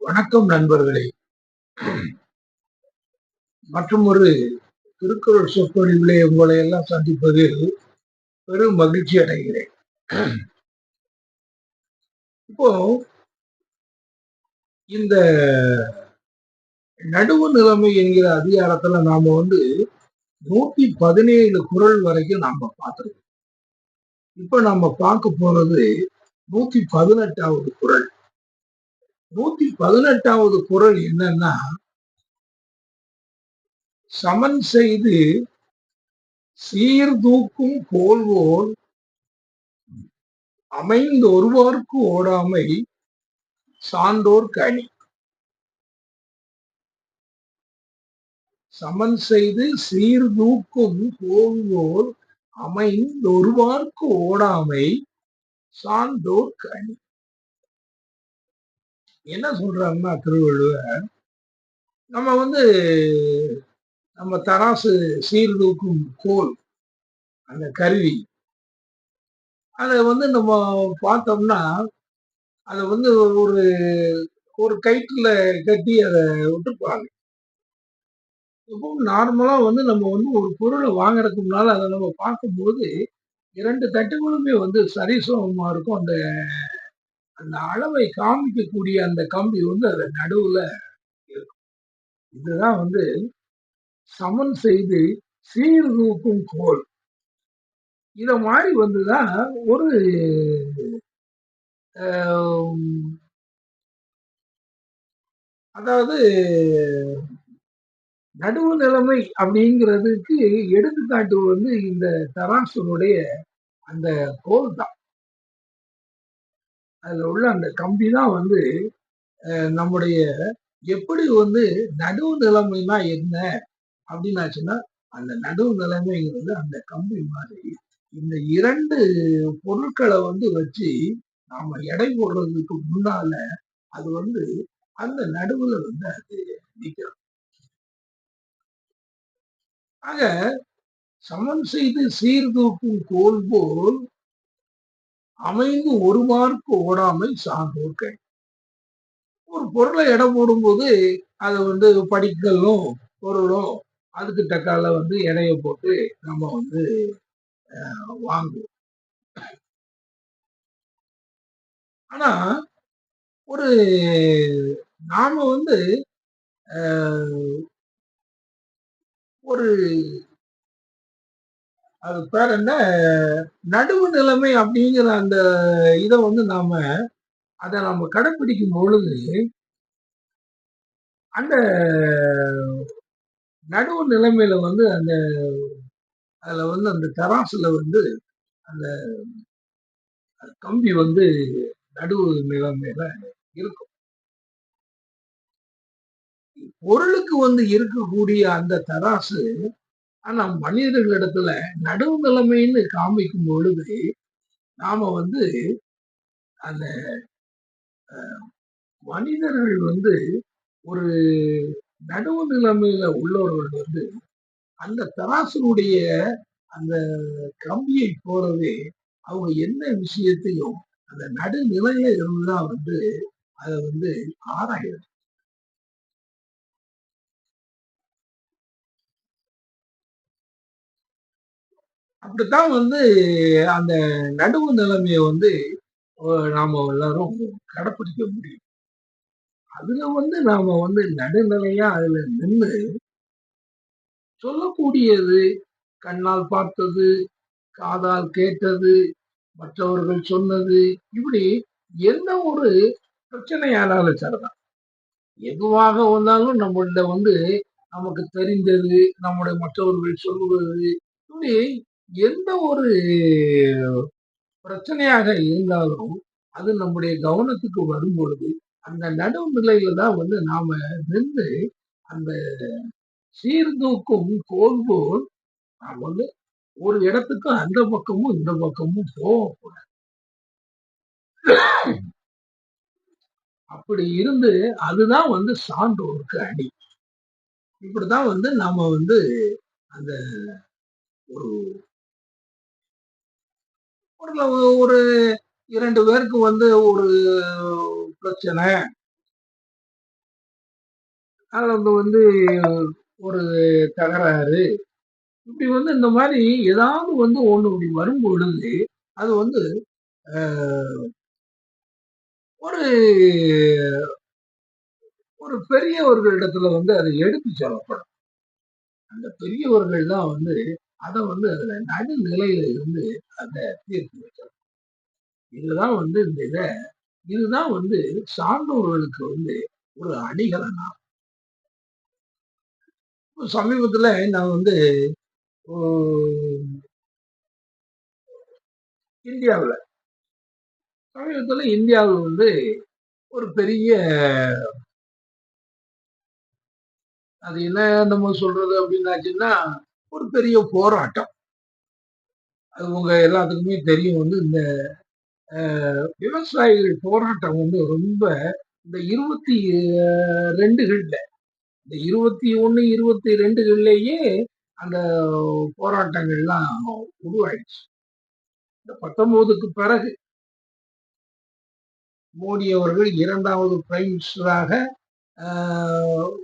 வணக்கம் நண்பர்களே. மற்றும் ஒரு திருக்குறள் சொற்பொழிவிலே உங்களை எல்லாம் சந்திப்பதில் பெரும் மகிழ்ச்சி அடைகிறேன். இப்போ இந்த நடுவு நிலைமை என்கிற அதிகாரத்துல நாம 117 குறள் வரைக்கும் நாம பார்த்திருக்கோம். இப்ப நம்ம பார்க்க போறது 118வது குறள். 118வது குறள் என்னன்னா, சமன் செய்து சீர்தூக்கும் கோல்வோல் அமைந்தொருவார்க்கு ஓடாமை சான்றோர்க்கு அணி. சமன் செய்து சீர்தூக்கும் கோல்வோல் அமைந்தொருவார்க்கு ஓடாமை சான்றோர்க்கு அணி. என்ன சொல்றாங்கன்னா திருவள்ளுவர், நம்ம நம்ம தராசு சீர்தூக்கும் கோல், அந்த கருவி, அதை நம்ம பார்த்தோம்னா அதை ஒரு ஒரு கயிற்றுல கட்டி அதை விட்டுருப்பாங்க. இப்போ நார்மலா நம்ம ஒரு பொருளை வாங்குறதுக்கு முன்னால அதை நம்ம பார்க்கும்போது 2 தட்டுகளுமே சரிசமமா இருக்கும். அந்த அந்த அளவை காமிக்கக்கூடிய அந்த கம்பி அது நடுவுல இருக்கும். இதுதான் சமன் செய்து சீர்தூக்கும் கோல். இத மாதிரி வந்துதான் ஒரு அதாவது நடுவு நிலைமை அப்படிங்கிறதுக்கு எடுத்துக்காட்டு இந்த தராசனுடைய அந்த கோல் தான். அதுல உள்ள அந்த கம்பி தான் நம்முடைய எப்படி நடுவு நிலைமைனா என்ன அப்படின்னாச்சுன்னா, அந்த நடுவு நிலைமைங்கிறது அந்த கம்பி மாதிரி இந்த 2 பொருட்களை வச்சு நாம எடை போடுறதுக்கு முன்னால அது அந்த நடுவுல அது நிற்கும். ஆக சமன் செய்து சீர்தூக்கும் கோல் போல் அமைந்து ஒருவார்க்கு ஓடாமை சான்றோர்க்கு. ஒரு பொருளை எடை போடும்போது அதை படிக்கல்லும் பொருளும் அதுக்கு தக்கால எடையை போட்டு நம்ம வாங்குவோம். ஆனா ஒரு நாம ஒரு அது பேர் என்ன, நடுவு நிலைமை அப்படிங்கிற அந்த இதை நாம அதை நம்ம கடைப்பிடிக்கும் பொழுது அந்த நடுவு நிலைமையில அந்த அதுல அந்த தராசுல அந்த கம்பி நடுவு நிலைமையில இருக்கும். பொருளுக்கு இருக்கக்கூடிய அந்த தராசு ஆனா மனிதர்களிடத்துல நடுவு நிலைமைன்னு காமிக்கும் பொழுது நாம அந்த மனிதர்கள் ஒரு நடுவு நிலைமையில உள்ளவர்கள் அந்த தராசனுடைய அந்த கம்பியை போலவே அவங்க என்ன விஷயத்தையும் அந்த நடுநிலையில இருந்துதான் அதை ஆராயணும். அப்படித்தான் அந்த நடுவு நிலைமைய நாம எல்லாரும் கடைப்பிடிக்க முடியும். அதுல நாம நடுநிலையா அதுல நின்று சொல்லக்கூடியது, கண்ணால் பார்த்தது, காதால் கேட்டது, மற்றவர்கள் சொன்னது, இப்படி எந்த ஒரு பிரச்சனையானாலும் சரிதான். எதுவாக வந்தாலும் நம்மள்ட நமக்கு தெரிந்தது, நம்முடைய மற்றவர்கள் சொல்லுவது, இப்படி எந்த ஒரு பிரச்சனையாக இருந்தாலும் அது நம்முடைய கவனத்துக்கு வரும் பொழுது அந்த நடுநிலையில தான் நாம நின்று அந்த சீர்தூக்கும் கோல் போல் நாம் ஒரு இடத்துக்கு அந்த பக்கமும் இந்த பக்கமும் போகக்கூடாது. அப்படி இருந்து அதுதான் சான்றோருக்கு அணி. இப்படிதான் நாம அந்த ஒரு ஒரு 2 பேருக்கு ஒரு பிரச்சனை, அதுல வந்து ஒரு தகராறு, இப்படி வந்து இந்த மாதிரி ஏதாவது வந்து ஒண்ணு இப்படி வரும் பொழுது, அது வந்து அ ஒரு ஒரு பெரியவர்களிடத்துல வந்து அது எடுத்து சொல்லப்படும். அந்த பெரியவர்கள் தான் வந்து அத வந்து அதுல நடுநிலையில இருந்து அத தீர்த்து வைக்கணும். இதுதான் வந்து இதுதான் வந்து சான்றோர்களுக்கு வந்து ஒரு அணிகலனா. சமீபத்துல நான் வந்து ஓ இந்தியாவுல சமீபத்துல இந்தியாவுல வந்து ஒரு பெரிய அது என்ன நம்ம சொல்றது அப்படின்னாச்சுன்னா, ஒரு பெரிய போராட்டம். அது உங்க எல்லாத்துக்குமே தெரியும் வந்து இந்த விவசாயிகள் போராட்டம் வந்து ரொம்ப இந்த 22கள்ல இந்த 21, 22கள்லயே அந்த போராட்டங்கள்லாம் உருவாயிடுச்சு. இந்த 19க்கு பிறகு மோடி அவர்கள் 2வது பிரைம் மினிஸ்டராக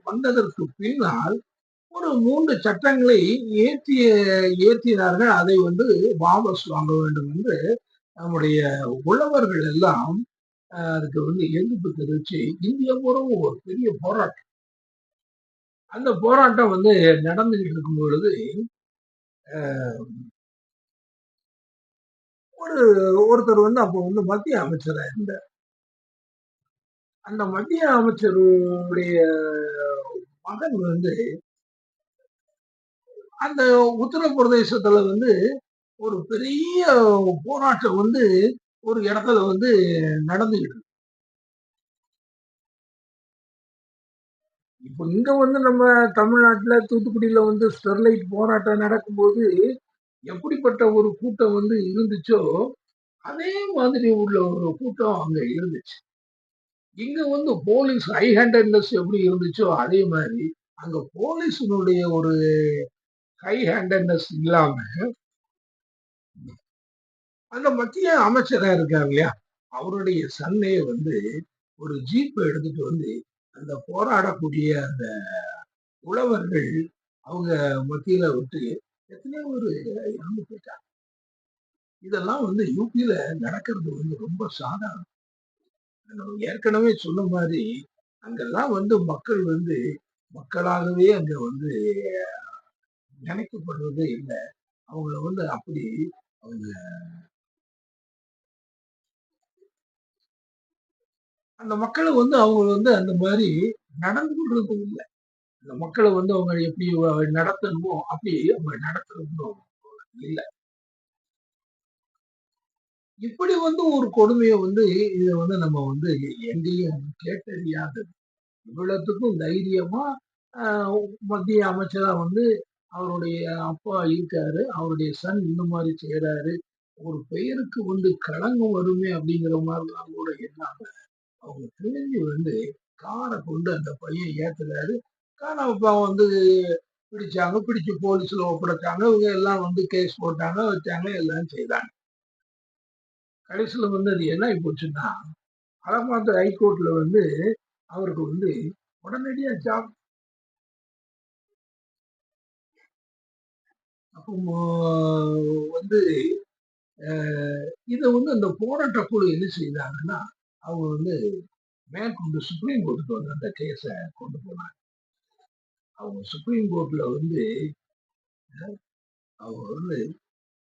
வந்ததற்கு பின்னால் ஒரு 3 சட்டங்களை ஏற்றிய ஏற்றினார்கள். அதை வந்து வாபஸ் வாங்க வேண்டும் என்று நம்முடைய உழவர்கள் எல்லாம் அதுக்கு வந்து எதிர்ப்பு தெரிவிச்சு இந்தியா பூராவும் ஒரு பெரிய போராட்டம். அந்த போராட்டம் வந்து நடந்துகிட்டு இருக்கும் பொழுது ஒரு ஒருத்தர் வந்து அப்போ வந்து மத்திய அமைச்சரா இருந்தார். அந்த மத்திய அமைச்சருடைய மகன் வந்து அந்த உத்தரப்பிரதேசத்துல வந்து ஒரு பெரிய போராட்டம் வந்து ஒரு இடத்துல வந்து நடந்துகிட்டு இருக்கு. இப்போ இங்க வந்து நம்ம தமிழ்நாட்டுல தூத்துக்குடியில வந்து ஸ்டெர்லைட் போராட்டம் நடக்கும்போது எப்படிப்பட்ட ஒரு கூட்டம் வந்து இருந்துச்சோ அதே மாதிரி உள்ள ஒரு கூட்டம் அங்க இருந்துச்சு. இங்க வந்து போலீஸ் ஹை ஹேண்டட்னஸ் எப்படி இருந்துச்சோ அதே மாதிரி அங்க போலீஸினுடைய ஒரு ஹை ஹேண்டட்னஸ் இல்லாம அந்த மத்திய அமைச்சரா இருக்காரு இல்லையா, அவருடைய சன்னே வந்து ஒரு ஜீப் எடுத்துட்டு வந்து அந்த போராடக்கூடிய அந்த உழவர்கள் அவங்க மத்தியில விட்டு எத்தனையோ ஒரு இறந்து போயிட்டாங்க. இதெல்லாம் வந்து யூபியில நடக்கிறது வந்து ரொம்ப சாதாரணம். நம்ம ஏற்கனவே சொன்ன மாதிரி அங்கெல்லாம் வந்து மக்கள் வந்து மக்களாகவே அங்க வந்து நினைக்கப்படுறதே இல்லை. அவங்கள வந்து அப்படி அவங்க அந்த மக்களை வந்து அவங்க வந்து அந்த மாதிரி நடந்து கொள்றது இல்லை. அந்த மக்களை வந்து அவங்க எப்படி நடத்தணுமோ அப்படி அவங்க நடத்துறதும் இல்லை. இப்படி வந்து ஒரு கொடுமையை வந்து இதை வந்து நம்ம வந்து எங்கேயும் கேட்டறியாதது. இவ்வளவுக்கும் தைரியமா மத்திய அமைச்சரா வந்து அவருடைய அப்பா இருக்காரு, அவருடைய சன் இந்த மாதிரி செய்யறாரு, ஒரு பெயருக்கு வந்து களங்கம் வருமே அப்படிங்கிற மாதிரிலாம் கூட என்னாம அவங்க துணிஞ்சு வந்து காரை கொண்டு அந்த பையன் ஏத்துறாரு. காரை அப்பா வந்து பிடிச்சாங்க, பிடிச்சு போலீஸ்ல ஒப்படைச்சாங்க. இவங்க எல்லாம் வந்து கேஸ் போட்டாங்க, வச்சாங்க, எல்லாம் செய்தாங்க. கடைசியில வந்து அது என்ன ஆகி போச்சுன்னா, அலகாபாத் ஹைகோர்ட்ல வந்து அவருக்கு வந்து உடனடியா ஜாப். அப்போ வந்து இத வந்து அந்த போராட்ட குழு என்ன செய்தாங்கன்னா, அவங்க வந்து மேற்கொண்டு சுப்ரீம் கோர்ட்டுக்கு வந்து அந்த கேஸ கொண்டு போனாங்க. அவங்க சுப்ரீம் கோர்ட்ல வந்து அவங்க வந்து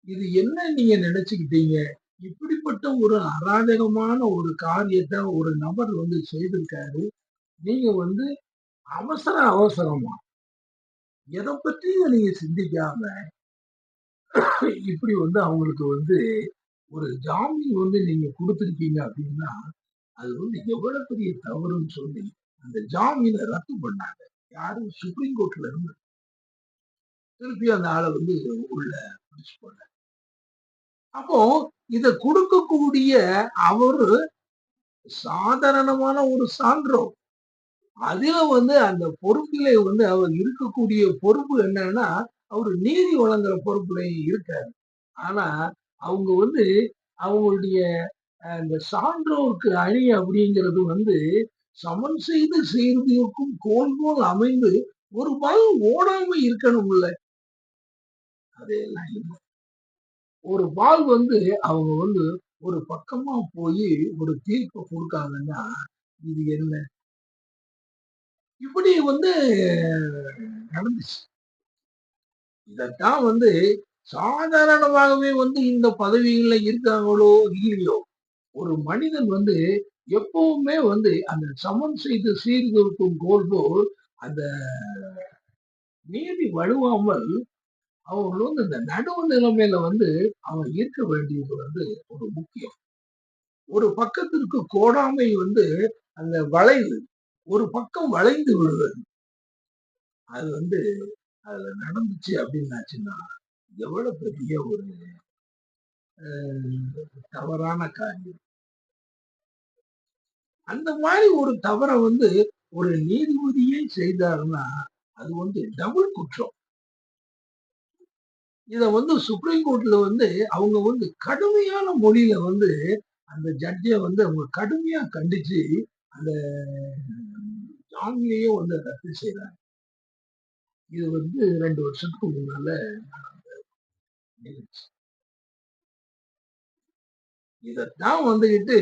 இது என்ன நீங்க நினைச்சுக்கிட்டீங்க? இப்படிப்பட்ட ஒரு அராஜகமான ஒரு காரியத்த ஒரு நபர் வந்து செய்திருக்காரு. நீங்க வந்து அவசரமா எத பத்தியும் நீங்க சிந்திக்காம இப்படி வந்து அவங்களுக்கு வந்து ஒரு ஜாமீன் வந்து நீங்க குடுத்திருக்கீங்க அப்படின்னா, அது வந்து எவ்வளவு பெரிய தவறுன்னு சொல்லி அந்த ஜாமீன ரத்து பண்ணாங்க. யாரு? சுப்ரீம் கோர்ட்ல இருந்து. திருப்பி அந்த ஆள வந்து உள்ள புடிச்சு போட்டாங்க. அப்போ இத குடுக்கக்கூடிய அவரு சாதாரணமான ஒரு சான்றோர். அதுல வந்து அந்த பொறுப்பிலே வந்து அவர் இருக்கக்கூடிய பொறுப்பு என்னன்னா, அவரு நீதி வழங்குற பொறுப்புல இருக்காரு. ஆனா, அவங்க வந்து அவங்களுடைய அந்த சான்றோருக்கு அணி அப்படிங்கிறது வந்து சமன் செய்து சீர்தூக்கும் கோல் போல் அமைந்து ஒரு பால் ஓடாம இருக்கணும்ல. அதெல்லாம் இல்ல. ஒரு பால் வந்து அவங்க வந்து ஒரு பக்கமா போய் ஒரு தீர்ப்ப குடுக்காங்கன்னா, இது என்ன? இப்படி வந்து நடந்துச்சு. இதத்தான் வந்து சாதாரணமாகவே வந்து இந்த பதவிகள்ல இருக்காங்களோ, இல்லையோ, ஒரு மனிதன் வந்து எப்பவுமே வந்து அந்த சமன் செய்து சீர்திருத்தும் கோல் போல் அந்த நீதி வழுவாமல் அவர்கள் வந்து இந்த நடுவு நிலைமையில வந்து அவன் இருக்க வேண்டியது வந்து ஒரு முக்கியம். ஒரு பக்கத்திற்கு கோடாமை வந்து அந்த வளைவு ஒரு பக்கம் வளைந்து விடுவது. அது வந்து அதுல நடந்துச்சு அப்படின்னாச்சுன்னா, எவ்வளவு பெரிய ஒரு தவறான காரியம். அந்த மாதிரி ஒரு தவற வந்து ஒரு நீதிபதியே செய்தாருன்னா, அது வந்து டபுள் குற்றம். இத வந்து சுப்ரீம் கோர்ட்ல வந்து அவங்க வந்து கடுமையான மொழியில வந்து அந்த ஜட்ஜ வந்து அவங்க கடுமையா கண்டிச்சு அந்த ஜாமீனையும் வந்து ரத்து செய்றாங்க. இது வந்து 2 வருஷத்துக்கு முன்னால நடந்த நிகழ்ச்சி. இதத்தான் வந்துகிட்டு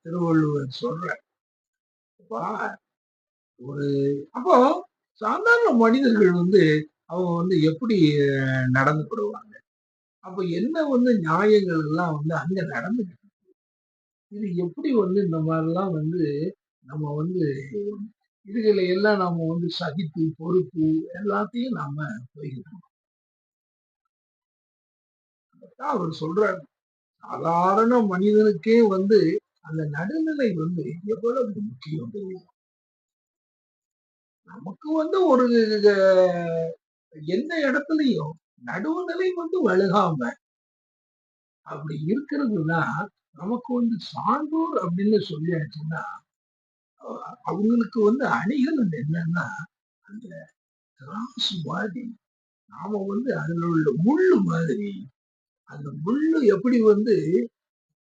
திருவள்ளுவர் சொல்றார். அப்பா ஒரு அப்போ சாதாரண மனிதர்கள் வந்து அவங்க வந்து எப்படி நடந்துக்கிடுவாங்க? அப்ப என்ன வந்து நியாயங்கள் எல்லாம் வந்து அங்க நடந்துச்சு. இது எப்படி வந்து இந்த மாதிரிலாம் வந்து நம்ம வந்து இதுகளை எல்லாம் நாம வந்து சகித்து பொறுத்து எல்லாத்தையும் நாம போய்கிட்டு இருக்கோம். அவர் சொல்றாரு சாதாரண மனிதனுக்கே வந்து அந்த நடுநிலை வந்து எவ்வளவு முக்கியம் தெரியும். நமக்கு வந்து ஒரு எந்த இடத்துலயும் நடுவுநிலை வந்து வழுகாம அப்படி இருக்கிறதுனா நமக்கு வந்து சான்றோர் அப்படின்னு சொல்லியாச்சுன்னா அவங்களுக்கு வந்து அணிகலன் என்னன்னா அந்த திராசு மாதிரி நாம வந்து அதுல உள்ள முள்ளு மாதிரி அந்த முள்ளு எப்படி வந்து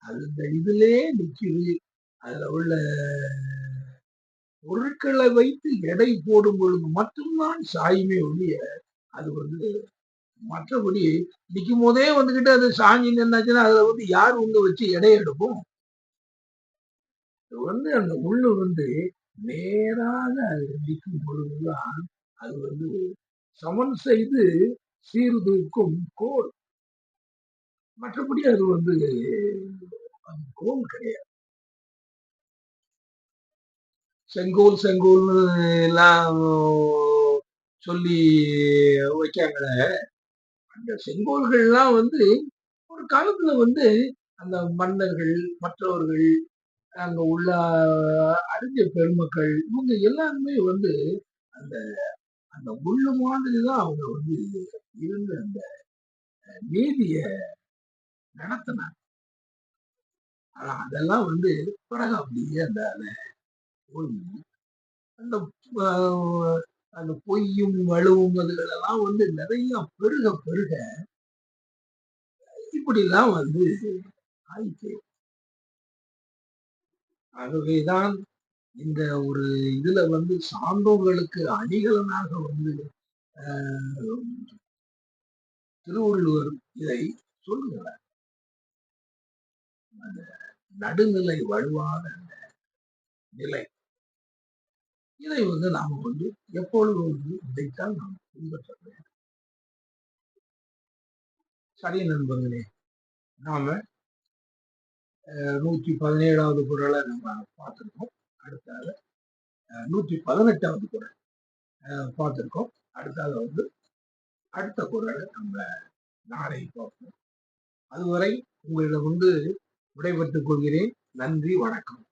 அது இந்த இதுலயே நிக்குது. அதுல உள்ள பொருட்களை வைத்து எடை போடும் பொழுது மட்டும்தான் சாயுமே ஒழிய அது வந்து மற்றபடி நிக்கும் போதே வந்துகிட்டு அது சாஞ்சி நின்னாச்சுன்னா அதுல வந்து யார் உங்க வச்சு எடை எடுப்போம். வந்து அந்த முள்ளு வந்து நேராக அது நிற்கும் பொழுதுதான் அது வந்து சமன் செய்து சீர்தூக்கும் கோல். மற்றபடி அது வந்து அது கோல் கிடையாது. செங்கோல் செங்கோல்னு எல்லாம் சொல்லி வைக்காங்களே அந்த செங்கோல்கள்லாம் வந்து ஒரு காலத்துல வந்து அந்த மன்னர்கள் மற்றவர்கள் அங்க உள்ள அறிஞர் பெருமக்கள் இவங்க எல்லாருமே வந்து அந்த அந்த முள்ளு மாதிரிதான் அவங்க வந்து இருந்து அந்த நீதிய நடத்தினாங்க. ஆனா அதெல்லாம் வந்து பிறகு அப்படியே அந்த போய் அந்த அந்த பொய்யும் வலுவும் அதுகளெல்லாம் வந்து நிறைய பெருக பெருக இப்படிலாம் வந்து ஆயிட்டு. ஆகவேதான் இந்த ஒரு இதுல வந்து சான்றோர்களுக்கு அணிகலனாக வந்து திருவள்ளுவர் இதை சொல்லுகிறார். அந்த நடுநிலை வலுவான நிலை இதை வந்து நாம வந்து எப்பொழுதும் வந்து இதைத்தான் நாம் பின்பற்ற வேண்டும். சரி நண்பர்களே, நாம 117வது குறளை நம்ம பார்த்திருக்கோம். அடுத்தால 118வது குறள் பார்த்திருக்கோம். அடுத்தால வந்து அடுத்த குறளை நம்ம நாளை பார்ப்போம். அதுவரை உங்களிடம் வந்து விடைபெற்றுக் கொள்கிறேன். நன்றி, வணக்கம்.